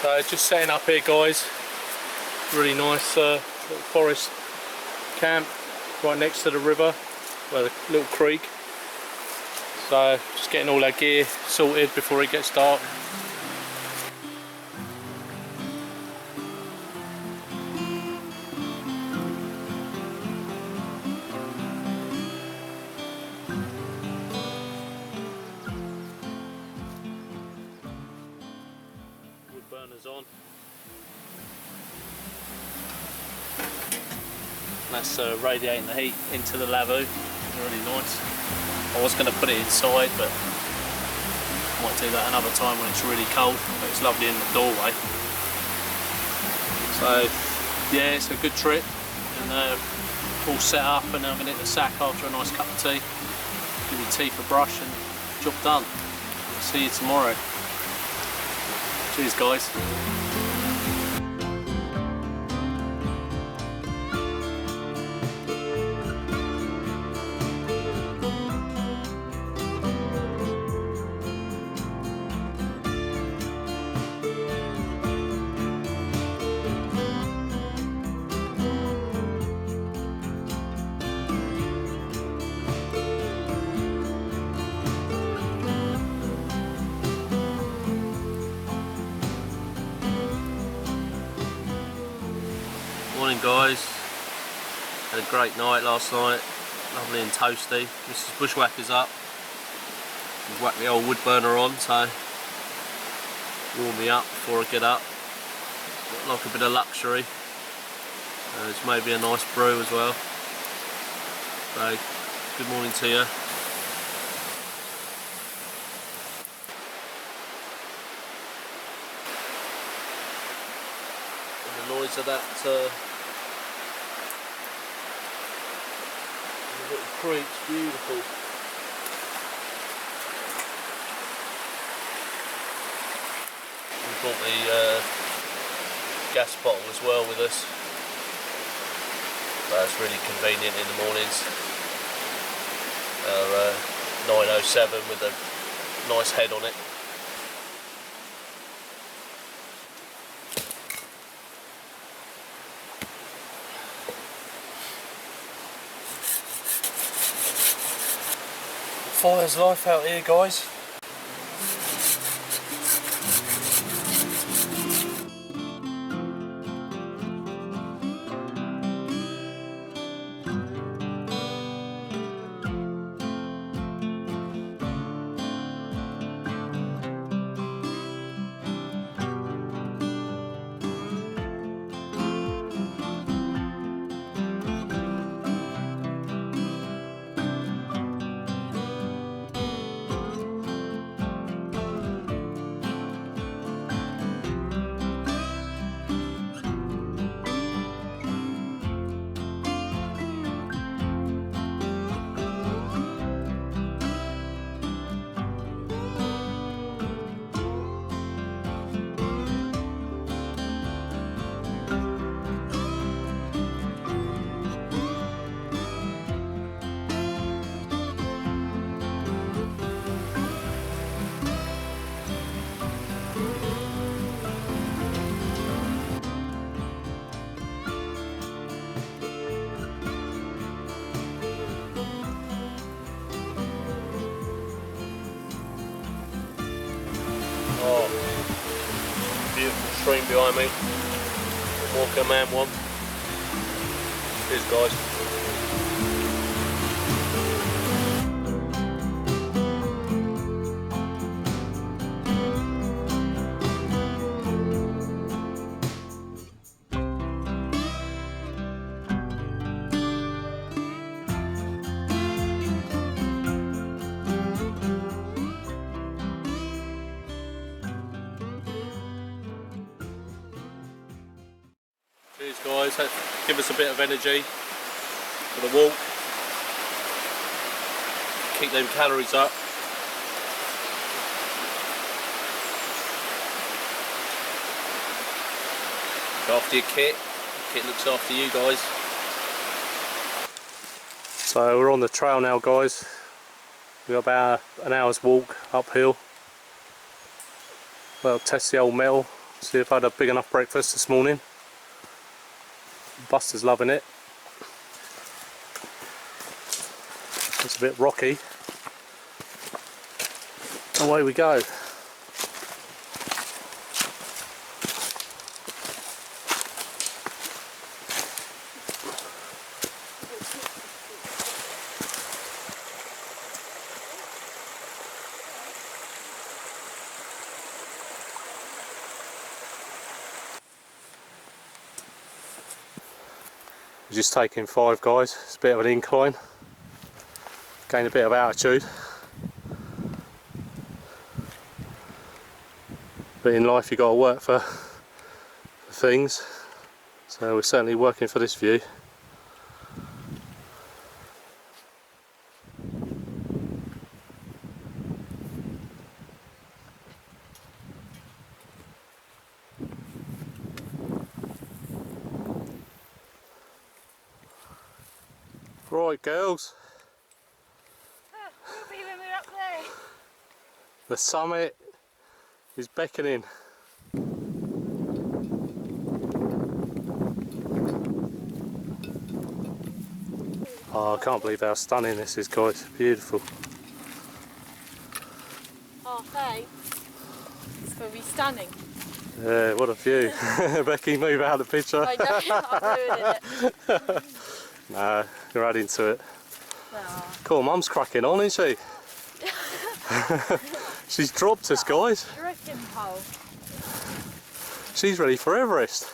So just setting up here, guys. Really nice little forest camp right next to the river, well, the little creek. So just getting all our gear sorted before it gets dark. Wood burners on. That's radiating the heat into the lavoo. Really nice. I was going to put it inside, but I might do that another time when it's really cold. But it's lovely in the doorway. So yeah, it's a good trip, and all set up, and I'm going to hit the sack after a nice cup of tea. Give your teeth a brush, and job done. I'll see you tomorrow. Cheers, guys. Morning, guys. Had a great night last night, lovely and toasty. Mrs. Bushwhacker's up. We've whacked the old wood burner on, so warm me up before I get up. Got like a bit of luxury. There's maybe a nice brew as well. So good morning to you. And the noise of that little creek's beautiful. We've got the gas bottle as well with us. That's really convenient in the mornings. Our 907 with a nice head on it. Fire's life out here, guys. Oh, beautiful stream behind me. Walker Man one. Cheers, guys. Cheers, guys. Give us a bit of energy for the walk. Keep them calories up. Look after your kit. Your kit looks after you, guys. So we're on the trail now, guys. We've got about an hour's walk uphill. Well, test the old metal, See if I had a big enough breakfast this morning. Buster's loving it. It's a bit rocky. Away we go. We're just taking 5, guys. It's a bit of an incline. Gain a bit of altitude. But in life you've got to work for things. So we're certainly working for this view. Right, girls. We'll be when we're up there. The summit is beckoning. Oh, I can't believe how stunning this is, guys. Beautiful. Oh, thanks. It's going to be stunning. Yeah, what a view. Becky, move out of the picture. I know, I'm ruining it. Nah, you're adding to it. Oh. Cool, Mum's cracking on, isn't she? She's dropped us, guys. Reckon hole. She's ready for Everest.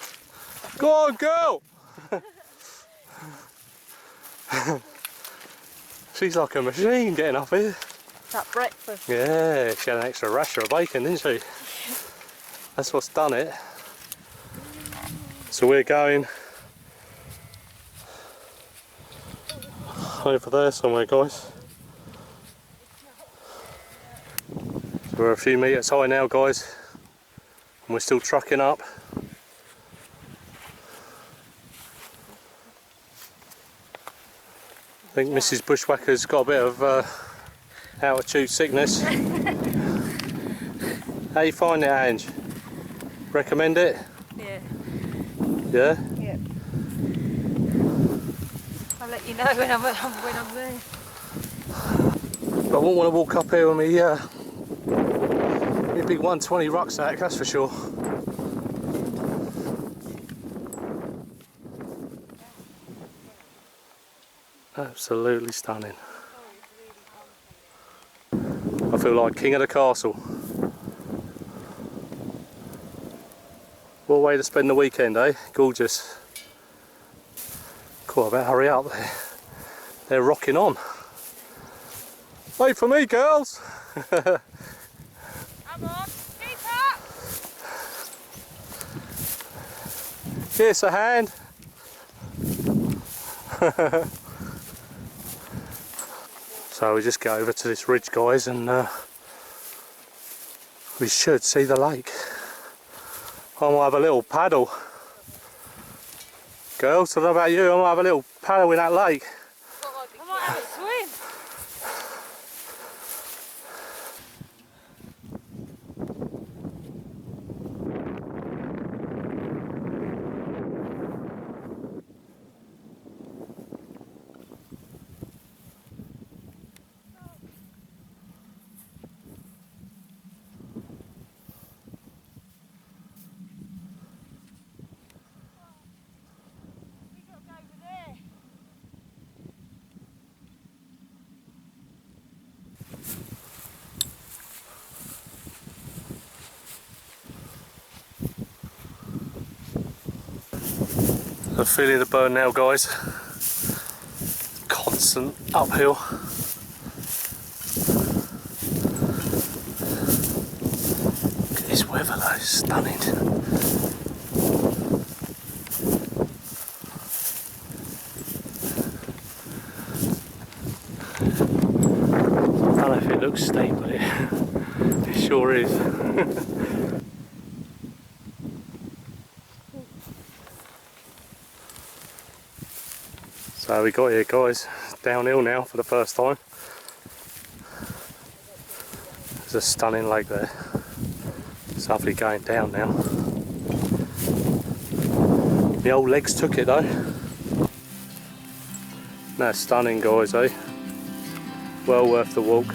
Go on, girl! She's like a machine getting up here. That breakfast. Yeah, she had an extra rasher of bacon, didn't she? That's what's done it. So we're going over there somewhere, guys. So we're a few metres high now, guys, and we're still trucking up. I think Mrs. Bushwhacker's got a bit of altitude sickness. How you find it, Ange? Recommend it? Yeah. Yeah? Yeah. I'll let you know when I'm there. But I wouldn't want to walk up here with me, my big 120 rucksack, that's for sure. Absolutely stunning. I feel like king of the castle. What a way to spend the weekend, eh? Gorgeous. Cool, I better hurry up there. They're rocking on. Wait for me, girls! Come on, keep up! Give us a hand. So we just go over to this ridge, guys, and we should see the lake. I might have a little paddle. Girls, I don't know about you, I might have a little paddle in that lake. I might have a swim. I'm feeling the burn now, guys. Constant uphill. Look at this weather though, it's stunning. I don't know if it looks steep, but it sure is. So we got here, guys, downhill now for the first time. There's a stunning lake there. It's lovely going down now. My old legs took it though. That's stunning, guys, eh? Well worth the walk.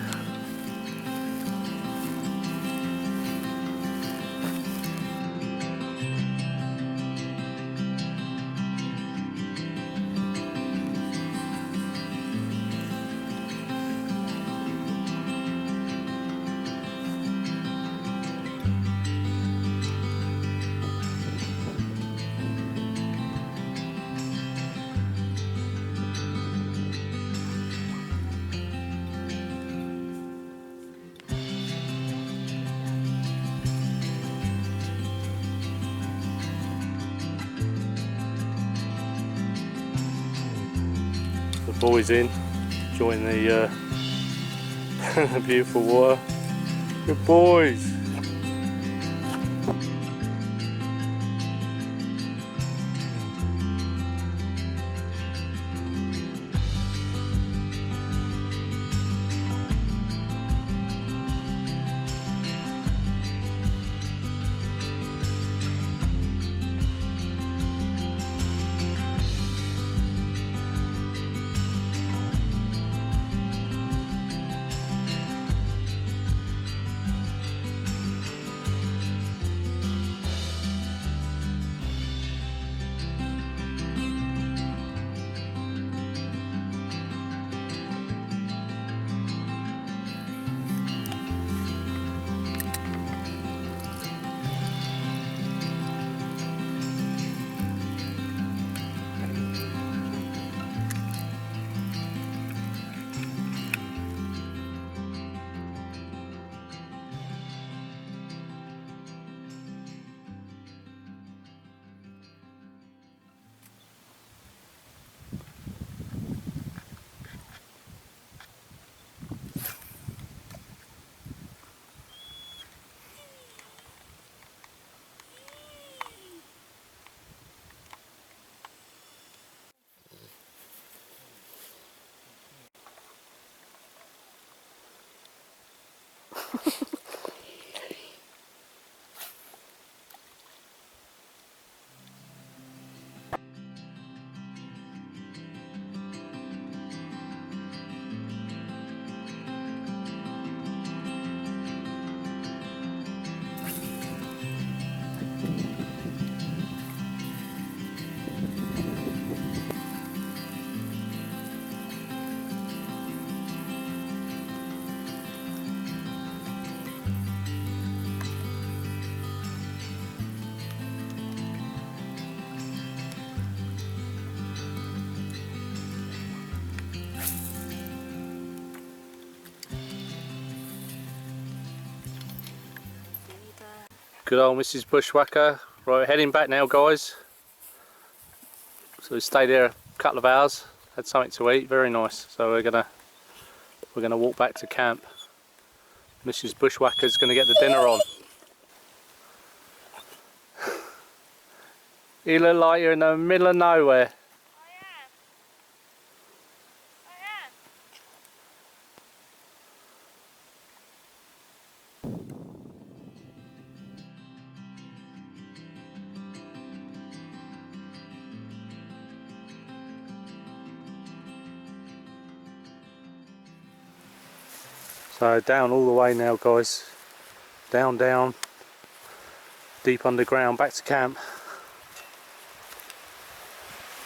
The boys in, enjoying the beautiful water. Good boys. Good old Mrs. Bushwhacker. Right, we're heading back now, guys. So we stayed there a couple of hours, had something to eat, very nice. So we're gonna walk back to camp. Mrs. Bushwhacker's gonna get the dinner on. You look like you're in the middle of nowhere. So down all the way now, guys. Down, down, deep underground, back to camp.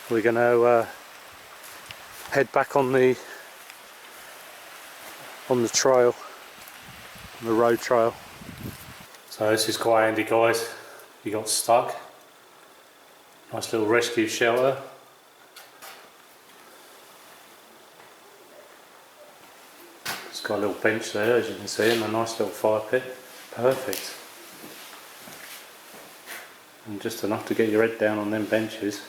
We're going to head back on the trail, on the road trail. So this is quite handy, guys. You got stuck. Nice little rescue shelter. It's got a little bench there, as you can see, and a nice little fire pit. Perfect. And just enough to get your head down on them benches.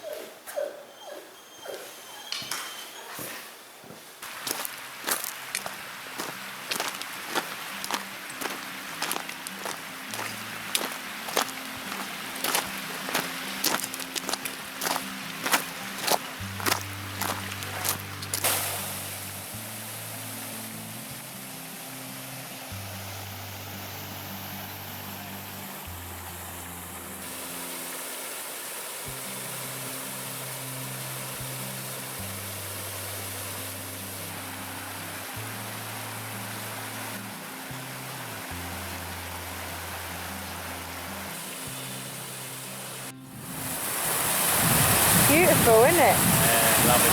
beautiful, isn't it? Yeah, lovely.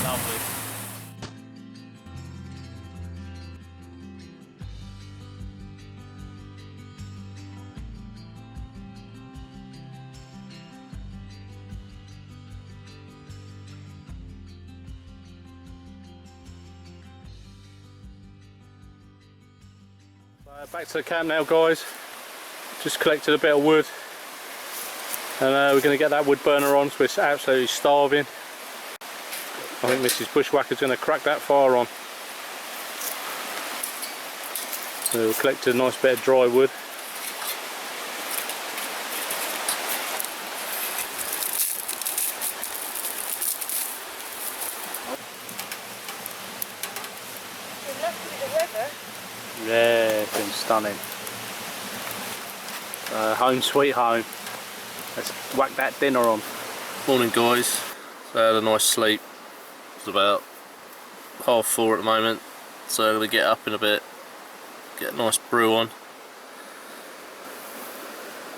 Lovely. Back to the camp now, guys. Just collected a bit of wood, and we're going to get that wood burner on, so it's absolutely starving. I think Mrs. Bushwhacker's going to crack that fire on. So we've collected a nice bit of dry wood. Yeah, it's been stunning. Home sweet home. Let's whack that dinner on. Morning, guys. So I had a nice sleep. It's about 4:30 at the moment, so I'm going to get up in a bit, get a nice brew on,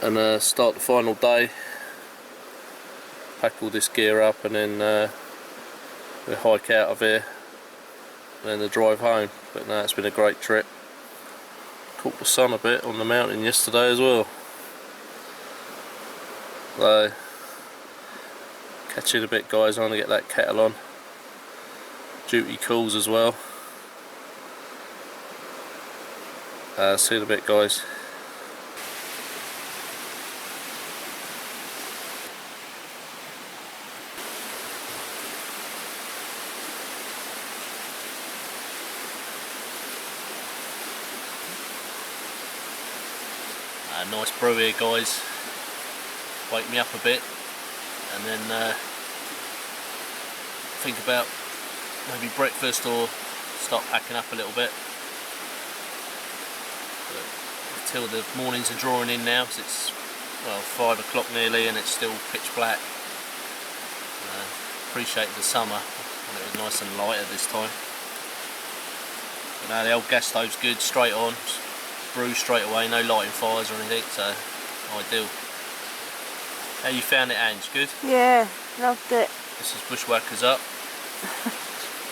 and start the final day. Pack all this gear up, and then we'll hike out of here, and then the drive home. But no, it's been a great trip. Caught the sun a bit on the mountain yesterday as well. So, catch you in a bit, guys. I'm going to get that kettle on. Duty calls as well. See you in a bit, guys. Nice brew here, guys. Wake me up a bit, and then think about maybe breakfast or start packing up a little bit. But until the mornings are drawing in now, because it's, well, 5 o'clock nearly, and it's still pitch black. Appreciate the summer when it was nice and light at this time. But now the old gas stove's good, straight on. Brew straight away, no lighting fires or anything, so ideal. How you found it, Ange? Good? Yeah, loved it. This is Bushwhackers up.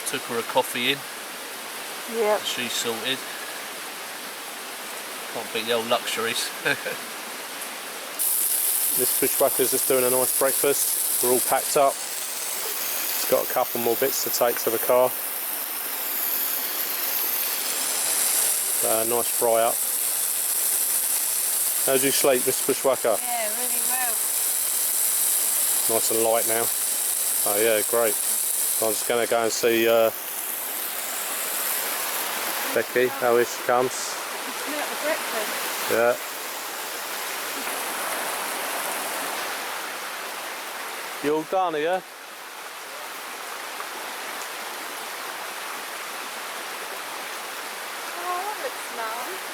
Took her a coffee in. Yep. She's sorted. Can't beat the old luxuries. This Bushwhacker's just doing a nice breakfast. We're all packed up. It's got a couple more bits to take to the car. Nice fry up. How'd you sleep, Mr. Bushwhacker? Yeah, really well. Nice and light now. Oh yeah, great. So I'm just going to go and see Becky, how here she comes. It's me up for breakfast. Yeah. You all done, are you? Oh, that looks nice.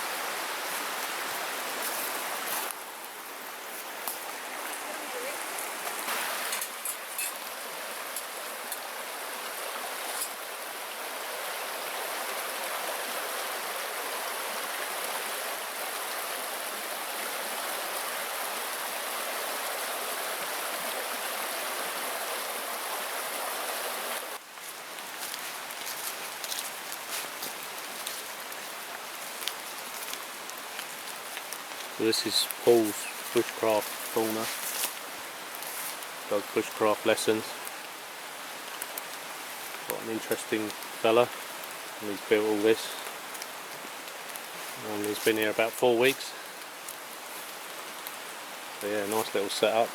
So this is Paul's bushcraft corner. Does bushcraft lessons. Got an interesting fella, and he's built all this. And he's been here about 4 weeks. So yeah, nice little setup.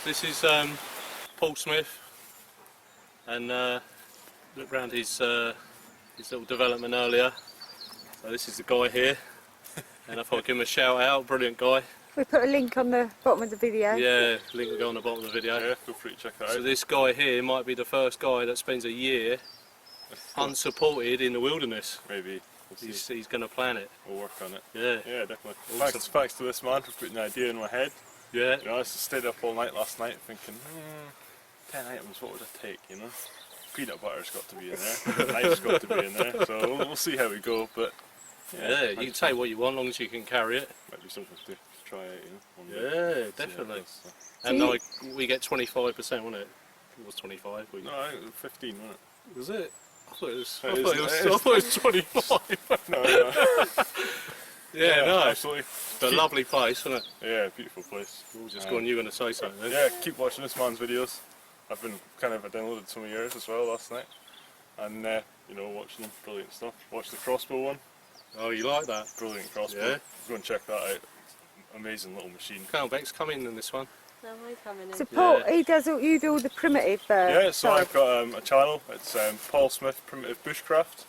This is Paul Smith, and look round his little development earlier. So this is the guy here, and if I give him a shout out, brilliant guy. We put a link on the bottom of the video. Yeah, link will go on the bottom of the video. Yeah, feel free to check it out. So this guy here might be the first guy that spends a year unsupported in the wilderness. Maybe. We'll see. He's going to plan it. We'll work on it. Yeah. Yeah, definitely. Awesome. Thanks to this man for putting the idea in my head. Yeah. You know, I stayed up all night last night thinking, 10 items, what would it take, you know? Peanut butter's got to be in there, knife's got to be in there, so we'll see how we go, but Yeah, you can take what you want, as long as you can carry it. might be something to try out, you know? one day. Yeah, See how it definitely. goes, so. And like, we get 25%, wasn't it? It was 25. No, I think it was 15, wasn't it? Was it? I thought it was, It I is- thought it was, it I is. thought it was 25. No. Yeah, no. Absolutely. It's a lovely place, isn't it? Yeah, beautiful place. We'll just go on, you're going to say something then. Yeah, keep watching this man's videos. I downloaded some of yours as well last night. And, you know, watching them, brilliant stuff. Watch the crossbow one, Oh, you like that? brilliant crossbow. Yeah. Go and check that out. Amazing little machine. Carl Beck's come in this one. No, I'm coming in. So Paul, Yeah. he does all, you do all the primitive Yeah, so side. I've got a channel. It's Paul Smith Primitive Bushcraft,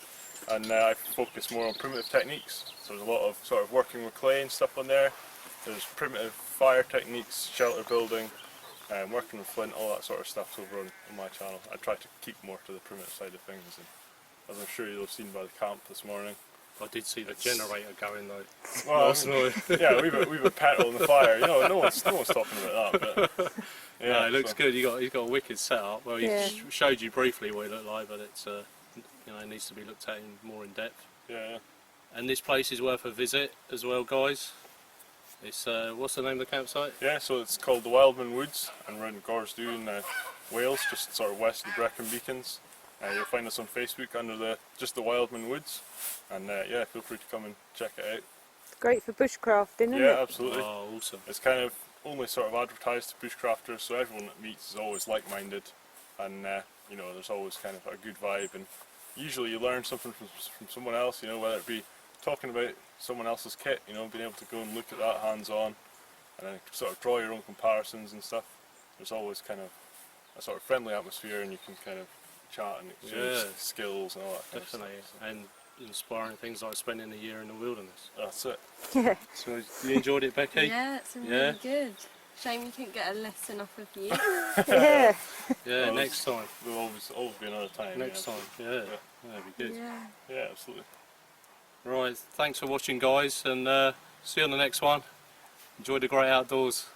and I focus more on primitive techniques. So there's a lot of sort of working with clay and stuff on there. There's primitive fire techniques, shelter building, working with flint, all that sort of stuff over on my channel. I try to keep more to the primitive side of things, and as I'm sure you'll have seen by the camp this morning. I did see the generator going though. Well, Last night. yeah, we've a petrol in the fire. You know, no one's talking about that. But yeah, No, it looks so- good. He's got a wicked setup. Well, he Yeah. showed you briefly what it looked like, but it's you know, it needs to be looked at more in depth. Yeah, And this place is worth a visit as well, guys. It's what's the name of the campsite? yeah. So it's called the Wildman Woods, and we're in Gorsdu in Wales, just sort of west of the Brecon Beacons. You'll find us on Facebook under just the Wildman Woods, and yeah, feel free to come and check it out. It's great for bushcrafting, isn't Yeah, it? absolutely. Oh, awesome. It's kind of only sort of advertised to bushcrafters, so everyone that meets is always like-minded, and you know, there's always kind of a good vibe, and usually you learn something from someone else, you know, whether it be talking about someone else's kit, you know, being able to go and look at that hands-on, and then sort of draw your own comparisons and stuff. There's always kind of a sort of friendly atmosphere, and you can kind of chat and exchange Yeah. skills and all that kind Definitely. of stuff. And inspiring things like spending a year in the wilderness. So that's it. Yeah. So you enjoyed it, Becky? Yeah, it's been Yeah. really good. Shame you couldn't get a lesson off of you. Yeah. Yeah, Well, next time. There'll always be another time. Next yeah. time. Yeah. That'd be good. Yeah. Yeah, absolutely. Right, thanks for watching, guys, and see you on the next one. Enjoy the great outdoors.